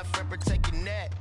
death, friend, protect your neck.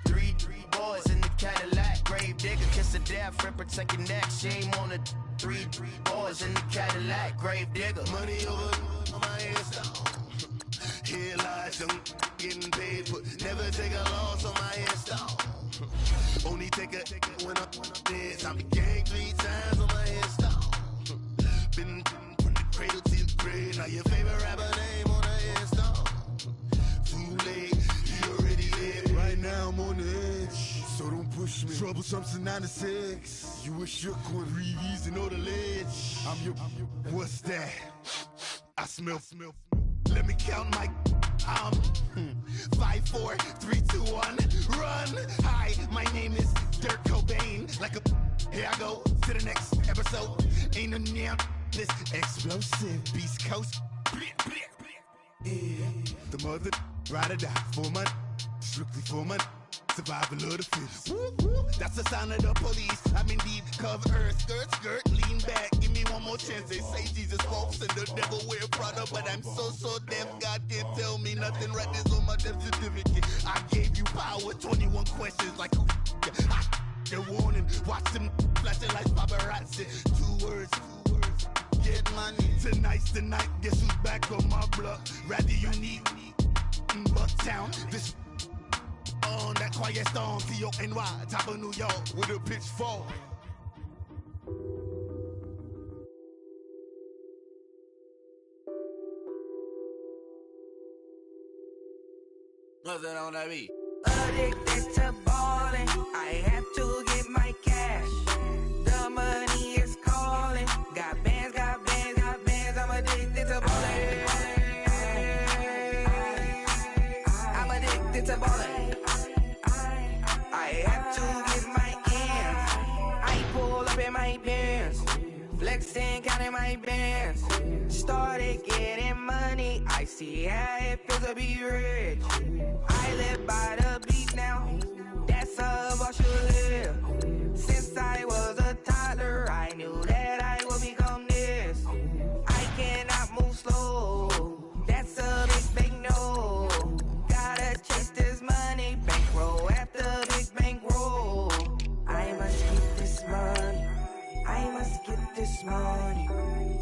Three boys in the Cadillac, grave digger, kiss of death, friend, protect your neck. Shame on the three boys in the Cadillac, grave digger. Money over on my hairstyle. Here lies young getting paid, but never take a loss on my hairstyle. Only take a when I'm dead. Time to gang 3 times on my hairstyle. Been from the cradle to the grave. Now your favorite rapper name on a hairstyle. Too late, he already dead. Right now I'm on the edge, so don't push me. Troublesome to 96. You a shook one, breathe and know the ledge. I'm your, what's that? I smell. Let me count my 5, 4, 3, 2, 1, run. Hi, my name is Dirk Cobain. Like a, here I go to the next episode. Ain't no damn this explosive Beast Coast. Yeah. The mother ride or die for my, strictly for my. Survival of the fittest. That's the sign of the police. I'm indeed cover earth, skirt, lean back. Give me one more chance. They say Jesus walks and the devil wear Prada, but I'm so deaf. God can't tell me nothing. Right this on my death certificate. I gave you power. 21 questions like who? The warning. Watch them flashing like paparazzi. 2 words. Get money. Tonight's the night. Guess who's back on my block? Rather unique. Bucktown. This. On that quiet storm, T-O-N-Y, top of New York, with a pitchfork. Nothing on that beat. Addicted to ballin', I have to get my cash. The money is calling. Got bands, I'm addicted to ballin'. I'm addicted to ballin'. I have to get my ends. I pull up in my pants, flexing, counting my bands. Started getting money, I see how it feels to be rich. I live by the beat now, that's how I should live. Since I was a toddler, I knew that I would become this. I cannot move slow, that's a big no. Gotta chase this money, bankroll after big bankroll. I must get this money, I must get this money,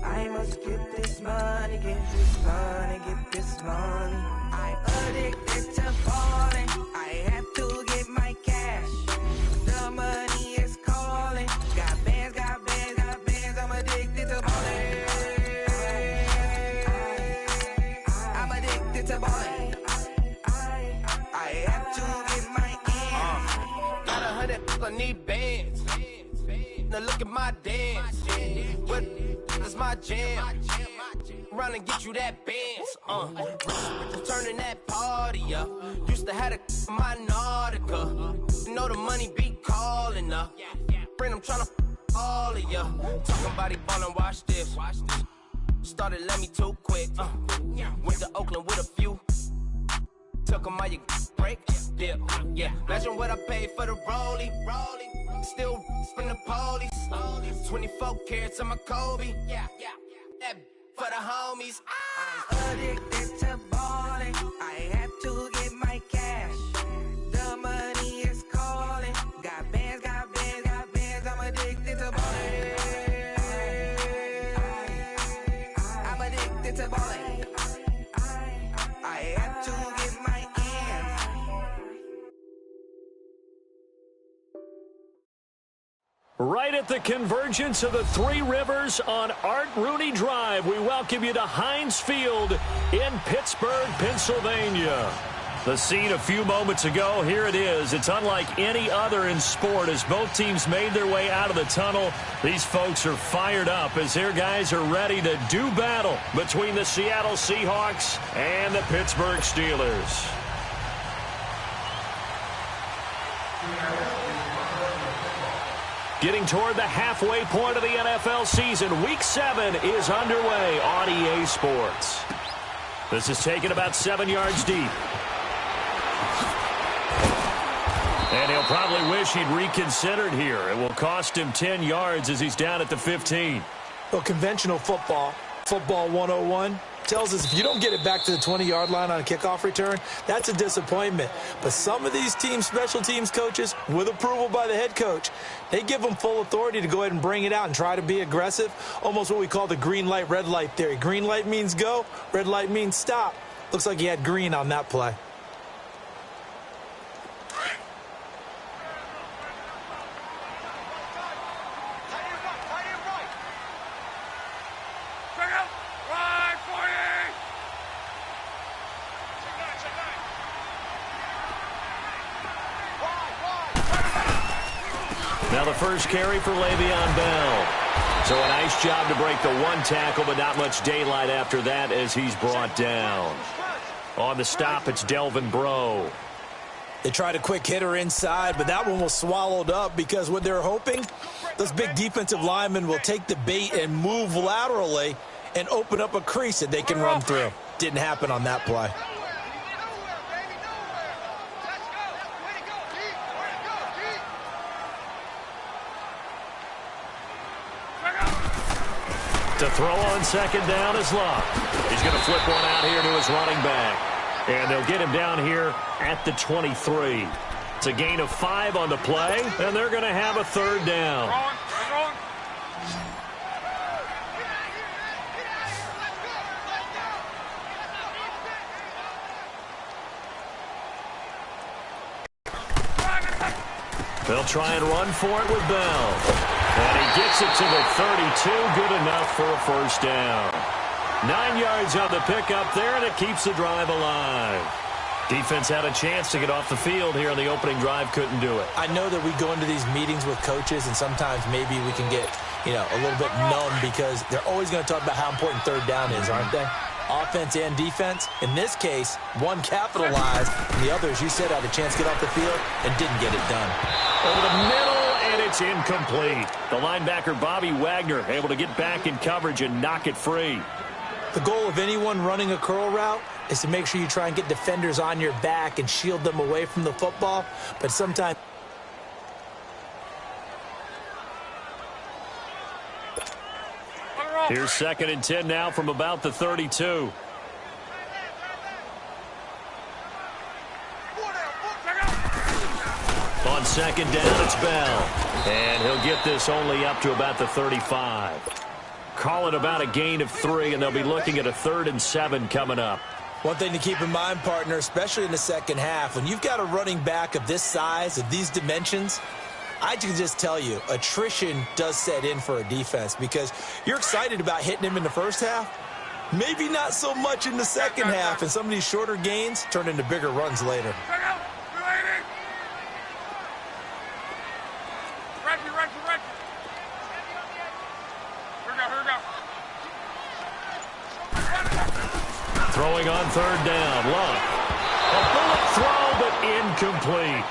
I must get this money, get this money, get this money. I'm addicted to falling, I have to get my cash. The money is calling, got bands, I'm addicted to balling. I'm addicted to balling. I have to get my ends. Got 100, I need bands. Now look at my dance. What is my jam? Run and get you that bands. Turning that party up. Used to have a my Nautica. You know the money be calling up. Friend, I'm tryna all of ya. Talking about it ballin', watch this. Started let me too quick. Went to Oakland with a few. Took 'em all you break. Dip. Yeah. Imagine what I paid for the rollie. Still from the police. 24 carats on my Kobe. That for the homies. I'm addicted to balling. I have to get my cash. The money is calling. Got bands, I'm addicted to balling. I'm addicted to balling. I have to get my ends. Right at the convergence of the Three Rivers on Art Rooney Drive, we welcome you to Heinz Field in Pittsburgh, Pennsylvania. The scene a few moments ago, here it is. It's unlike any other in sport as both teams made their way out of the tunnel. These folks are fired up as their guys are ready to do battle between the Seattle Seahawks and the Pittsburgh Steelers. Getting toward the halfway point of the NFL season, Week 7 is underway on EA Sports. This is taken about 7 yards deep. And he'll probably wish he'd reconsidered here. It will cost him 10 yards as he's down at the 15. Well, conventional football 101, tells us if you don't get it back to the 20-yard line on a kickoff return, that's a disappointment. But some of these special teams coaches, with approval by the head coach, they give them full authority to go ahead and bring it out and try to be aggressive, almost what we call the green light, red light theory. Green light means go, red light means stop. Looks like he had green on that play. Now the first carry for Le'Veon Bell. So a nice job to break the one tackle, but not much daylight after that as he's brought down. On the stop, it's Delvin Breaux. They tried a quick hitter inside, but that one was swallowed up because what they're hoping, those big defensive linemen will take the bait and move laterally and open up a crease that they can run through. Didn't happen on that play. To throw on second down is Love. He's going to flip one out here to his running back. And they'll get him down here at the 23. It's a gain of 5 on the play, and they're going to have a third down. They'll try and run for it with Bell. And he gets it to the 32. Good enough for a first down. 9 yards on the pickup there, and it keeps the drive alive. Defense had a chance to get off the field here on the opening drive. Couldn't do it. I know that we go into these meetings with coaches, and sometimes maybe we can get, a little bit numb because they're always going to talk about how important third down is, aren't they? Offense and defense. In this case, one capitalized, and the other, as you said, had a chance to get off the field and didn't get it done. Over the middle, and it's incomplete. The linebacker, Bobby Wagner, able to get back in coverage and knock it free. The goal of anyone running a curl route is to make sure you try and get defenders on your back and shield them away from the football, but sometimes here's 2nd and 10 now from about the 32. On second down, it's Bell. And he'll get this only up to about the 35. Call it about a gain of 3, and they'll be looking at a 3rd and 7 coming up. one thing to keep in mind, partner, especially in the second half, when you've got a running back of this size, of these dimensions, I can just tell you, attrition does set in for a defense because you're excited about hitting him in the first half. Maybe not so much in the second half, and some of these shorter gains turn into bigger runs later. Throwing on third down, Love. A bullet throw, but incomplete.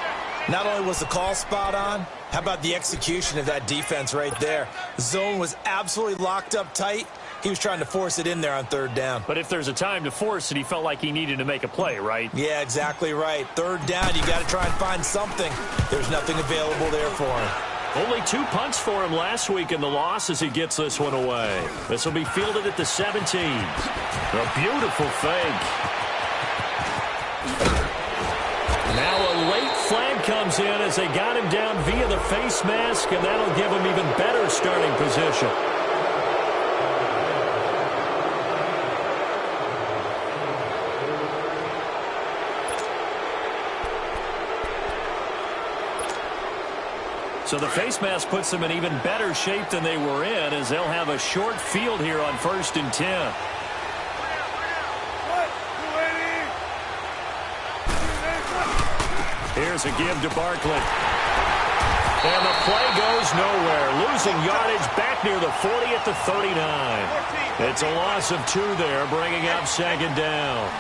Not only was the call spot on, how about the execution of that defense right there? The zone was absolutely locked up tight. He was trying to force it in there on third down. But if there's a time to force it, he felt like he needed to make a play, right? Yeah, exactly right. Third down, you got to try and find something. There's nothing available there for him. Only 2 punts for him last week in the loss as he gets this one away. This will be fielded at the 17. A beautiful fake. Now a late flag comes in as they got him down via the face mask, and that'll give him even better starting position. So the face mask puts them in even better shape than they were in as they'll have a short field here on 1st and 10. Here's a give to Barkley. And the play goes nowhere. Losing yardage back near the 40 at the 39. It's a loss of 2 there, bringing up 2nd down.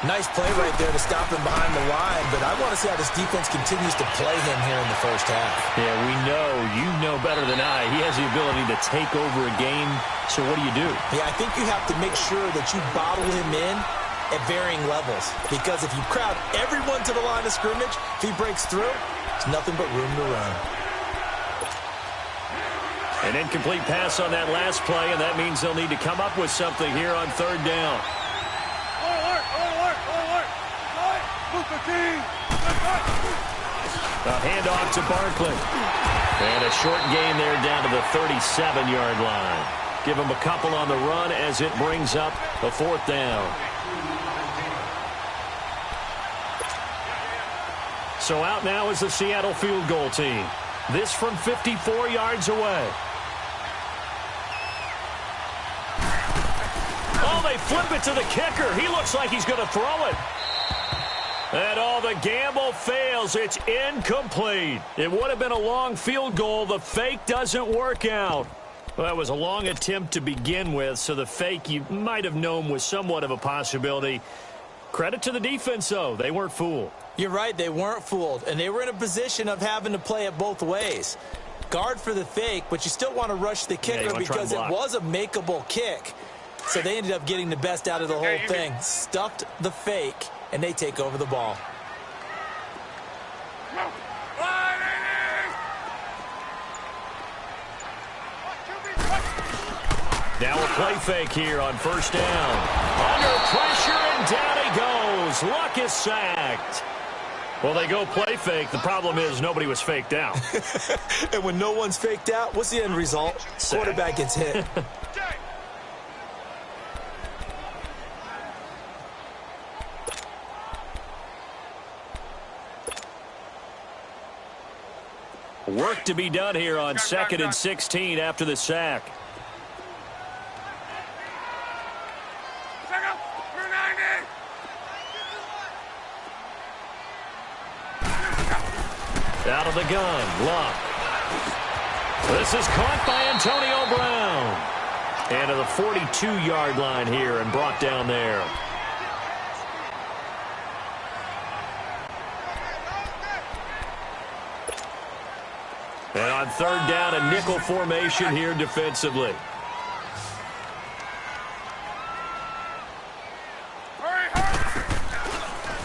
Nice play right there to stop him behind the line, but I want to see how this defense continues to play him here in the first half. Yeah, we know. You know better than I. He has the ability to take over a game, so what do? Yeah, I think you have to make sure that you bottle him in at varying levels, because if you crowd everyone to the line of scrimmage, if he breaks through, it's nothing but room to run. An incomplete pass on that last play, and that means they'll need to come up with something here on third down. A handoff to Barkley. And a short gain there down to the 37-yard line. Give him a couple on the run as it brings up a fourth down. So out now is the Seattle field goal team. This from 54 yards away. Oh, they flip it to the kicker. He looks like he's going to throw it. And all the gamble fails. It's incomplete. It would have been a long field goal. The fake doesn't work out. Well, that was a long attempt to begin with, so the fake you might have known was somewhat of a possibility. Credit to the defense, though. They weren't fooled. You're right. They weren't fooled, and they were in a position of having to play it both ways. Guard for the fake, but you still want to rush the kicker because it was a makeable kick. So they ended up getting the best out of the whole thing. Stuffed the fake, and they take over the ball. Now a play fake here on first down. Under pressure, and down he goes. Luck is sacked. Well, they go play fake. The problem is nobody was faked out. And when no one's faked out, what's the end result? Sack. Quarterback gets hit. Work to be done here on 2nd and 16 after the sack. Out of the gun, Luck. This is caught by Antonio Brown. And to the 42-yard line here and brought down there. And on third down, a nickel formation here defensively.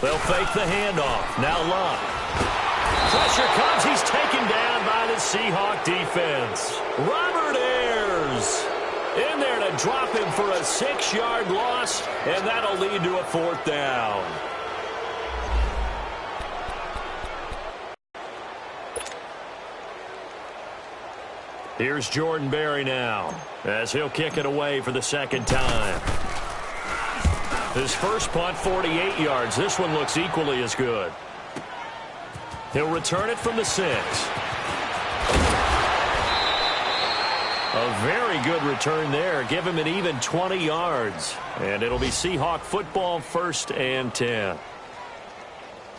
They'll fake the handoff. Now Luck. Pressure comes. He's taken down by the Seahawk defense. Robert Ayers in there to drop him for a 6-yard loss, and that'll lead to a fourth down. Here's Jordan Berry now as he'll kick it away for the second time. His first punt, 48 yards. This one looks equally as good. He'll return it from the 6. A very good return there. Give him an even 20 yards. And it'll be Seahawk football, 1st and 10.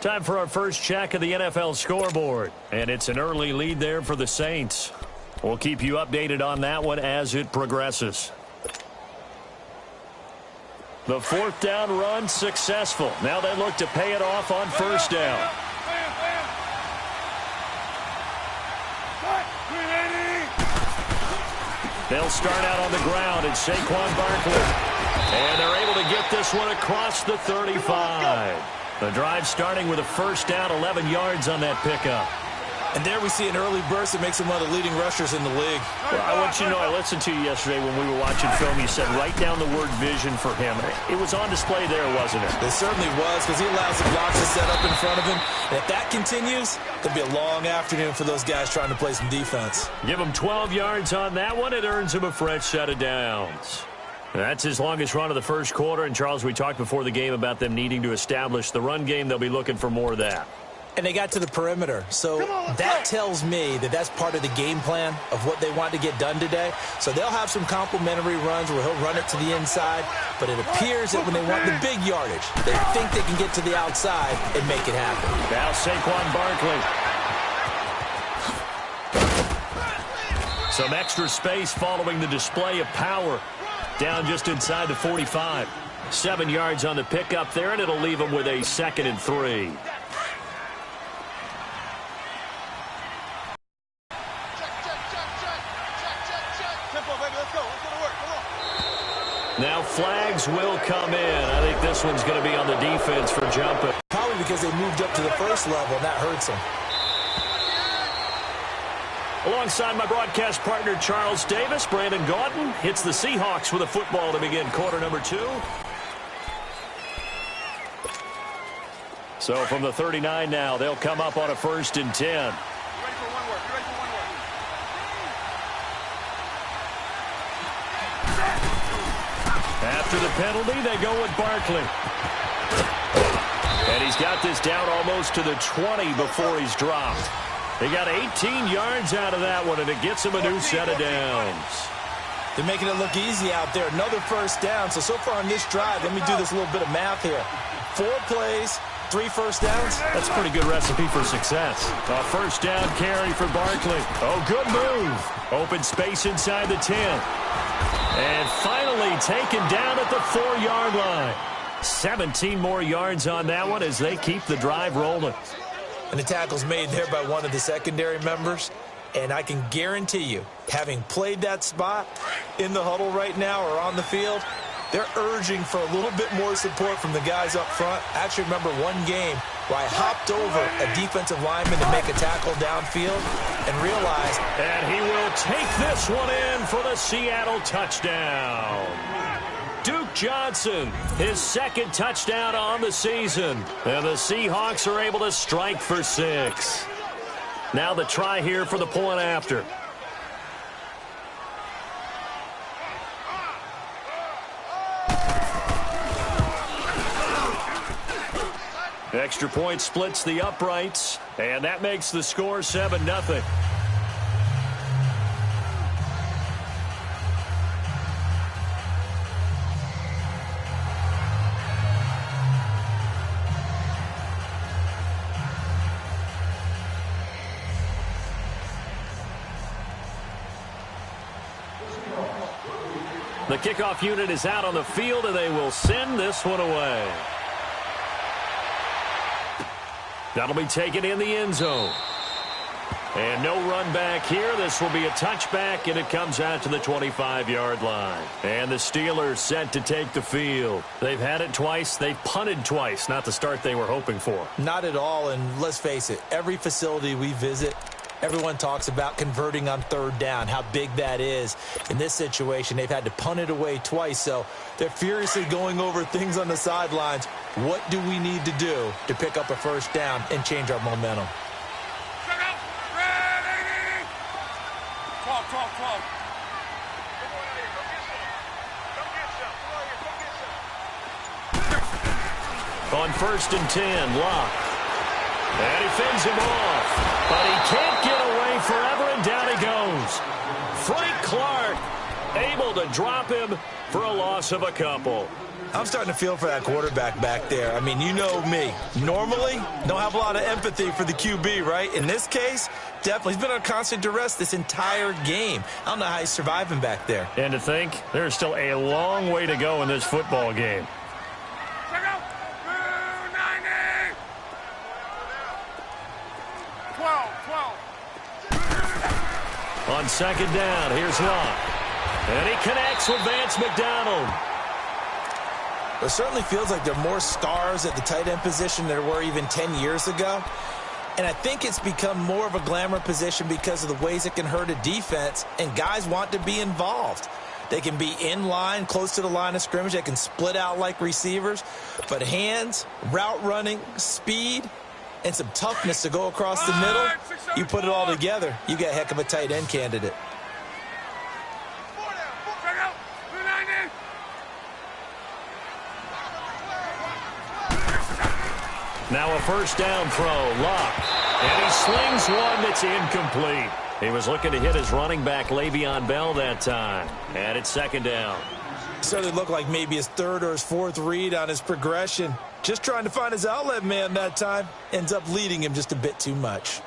Time for our first check of the NFL scoreboard. And it's an early lead there for the Saints. We'll keep you updated on that one as it progresses. The fourth down run successful. Now they look to pay it off on first down. They'll start out on the ground. It's Saquon Barkley. And they're able to get this one across the 35. The drive starting with a first down, 11 yards on that pickup. And there we see an early burst that makes him one of the leading rushers in the league. Well, I want you to know, I listened to you yesterday when we were watching film. You said write down the word vision for him. It was on display there, wasn't it? It certainly was, because he allows the blocks to set up in front of him. And if that continues, it'll be a long afternoon for those guys trying to play some defense. Give him 12 yards on that one. It earns him a fresh set of downs. That's his longest run of the first quarter. And, Charles, we talked before the game about them needing to establish the run game. They'll be looking for more of that. And they got to the perimeter. So that tells me that that's part of the game plan of what they want to get done today. So they'll have some complimentary runs where he'll run it to the inside. But it appears that when they want the big yardage, they think they can get to the outside and make it happen. Now Saquon Barkley. Some extra space following the display of power. Down just inside the 45. 7 yards on the pickup there, and it'll leave them with a 2nd and 3. Now flags will come in. I think this one's going to be on the defense for jumping. Probably because they moved up to the first level, and that hurts them. Alongside my broadcast partner, Charles Davis, Brandon Gaudin hits the Seahawks with a football to begin quarter number 2. So from the 39 now, they'll come up on a 1st and 10. After the penalty, they go with Barkley. And he's got this down almost to the 20 before he's dropped. They got 18 yards out of that one, and it gets him a new set of downs. They're making it look easy out there. Another 1st down. So far on this drive, let me do this little bit of math here. 4 plays, 3 1st downs. That's a pretty good recipe for success. A 1st down carry for Barkley. Oh, good move. Open space inside the 10. And finally taken down at the 4-yard line. 17 more yards on that one as they keep the drive rolling. And the tackle's made there by one of the secondary members. And I can guarantee you, having played that spot in the huddle right now or on the field, they're urging for a little bit more support from the guys up front. I actually remember one game where I hopped over a defensive lineman to make a tackle downfield and realized. And he will take this one in for the Seattle touchdown. Duke Johnson, his 2nd touchdown on the season. And the Seahawks are able to strike for 6. Now the try here for the point after. Extra point splits the uprights, and that makes the score 7-0. The kickoff unit is out on the field, and they will send this one away. That'll be taken in the end zone. And no run back here. This will be a touchback, and it comes out to the 25-yard line. And the Steelers set to take the field. They've had it twice. They've punted twice. Not the start they were hoping for. Not at all, and let's face it, every facility we visit, everyone talks about converting on 3rd down, how big that is. In this situation, they've had to punt it away twice, so they're furiously going over things on the sidelines. What do we need to do to pick up a 1st down and change our momentum? On 1st and 10, Locke. And he fends him off. But he can't get away forever, and down he goes. Frank Clark able to drop him for a loss of a couple. I'm starting to feel for that quarterback back there. I mean, you know me. Normally, don't have a lot of empathy for the QB, right? In this case, definitely. He's been under constant duress this entire game. I don't know how he's surviving back there. And to think, there's still a long way to go in this football game. On 2nd down, here's Locke. And he connects with Vance McDonald. It certainly feels like there are more stars at the tight end position than there were even 10 years ago. And I think it's become more of a glamour position because of the ways it can hurt a defense, and guys want to be involved. They can be in line, close to the line of scrimmage. They can split out like receivers. But hands, route running, speed, and some toughness to go across the middle, you put it all together, you get a heck of a tight end candidate. Now a 1st down throw, Locke. And he slings one that's incomplete. He was looking to hit his running back, Le'Veon Bell, that time. And it's 2nd down. Certainly looked like maybe his 3rd or his 4th read on his progression. Just trying to find his outlet man that time. Ends up leading him just a bit too much.